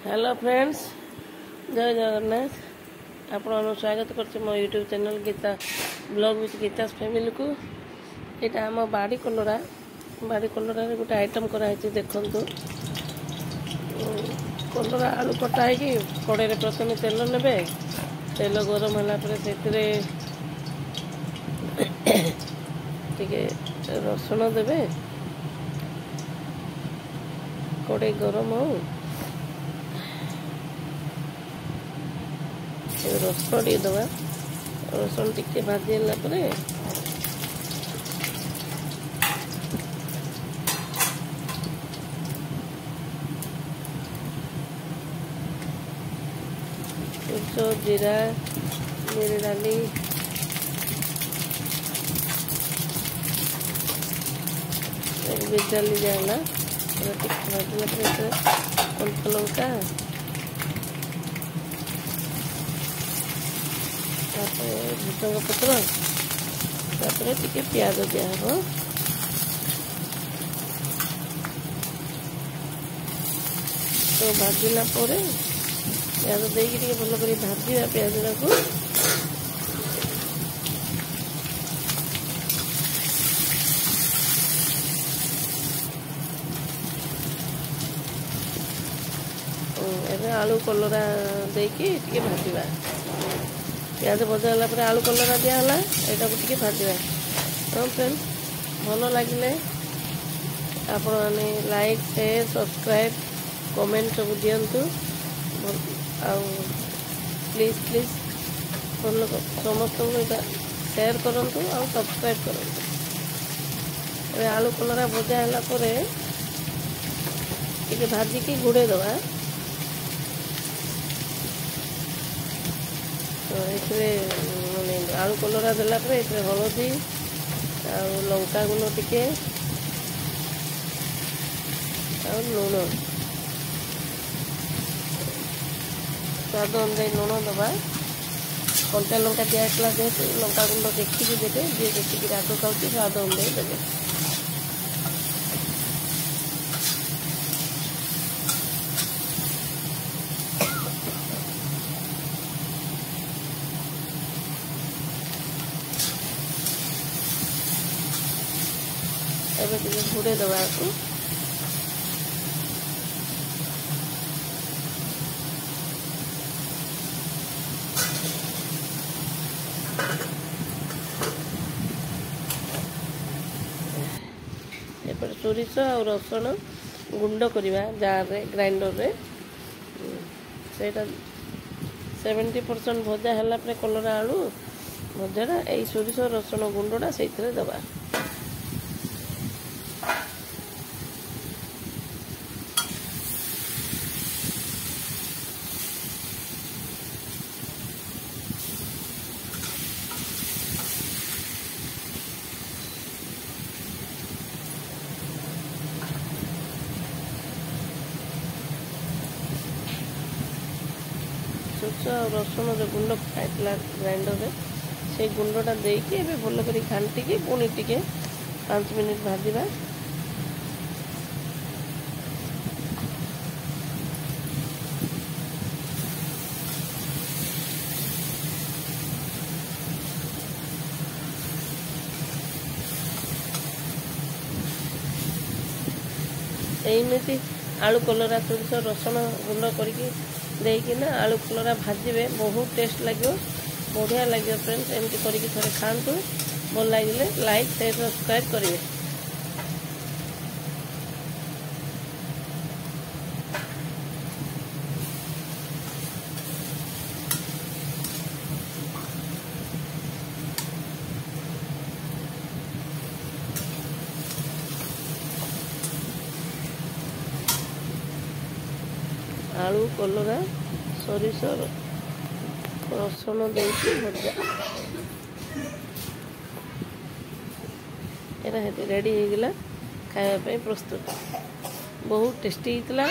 Hello friends, जय जगन्नाथ। आपन स्वागत कर मो YouTube channel Geeta blog with Geeta's family को। यहाँ आम बाड़ी कलरा गोटे आइटम कराई देखु। कलरा आलू कटा है कड़े प्रथम तेल ने तेल गरम है से रसुण देवे। कड़े गरम हो रसुण टे दबा। रसुण टे भाजी सोरस जीरा मेरी डाली डाली जाएगा भाजला कंच लंका भूसंग पत्र टे प्याज दिहब। तो भाजला प्याज देकी भल कर भाजा प्याज को आलू कलरा देकी भाजा। प्याज भजा आलू कलरा दिहला यहाँ को भाजा। तो फ्रेंड्स भल लगे आप लाइक शेयर सब्सक्राइब कमेंट सब दिंतु। प्लीज प्लीज भल समस्त शेयर करूँ और सब्सक्राइब करूँ। आलू कलरा भजा है भाजिकी घोड़े दबा। तो ये आलू कलरा देला हलदी लंका गुण टिके लुण स्वाद अनुसार लुण दबा। कंचा लंका दिखाला जेहतु लंका गुंड देखिए देते जी देखिए राग खाऊ स्वाद अनुसार देते। एवं घोड़े दबा को सोरिष और रसुण गुंड करवा जार रे ग्राइंडर रे से 70% भजा है कलरा आलू भजाटा यही सोरिष रसुण गुंडा से दबा। सोरस और रसुण जो गुंड खाइला ग्राइंडर से गुंडा देकी भल कर घाटिकी पुणी टे 5 मिनिट भाजा। एमती आलू कलरा सोरिष रसुण गुंड करके देना आलू कलरा भाजबे बहुत टेस्ट लगे बढ़िया लगे। फ्रेंड्स एमती करके थोड़े खातु भल लगे लाइक शेयर सब्सक्राइब करेंगे। आलू कलरा सोरिष रसुण देकी भजा यहाँ रेडी हो गला खाया प्रस्तुत। बहुत टेस्टी होता।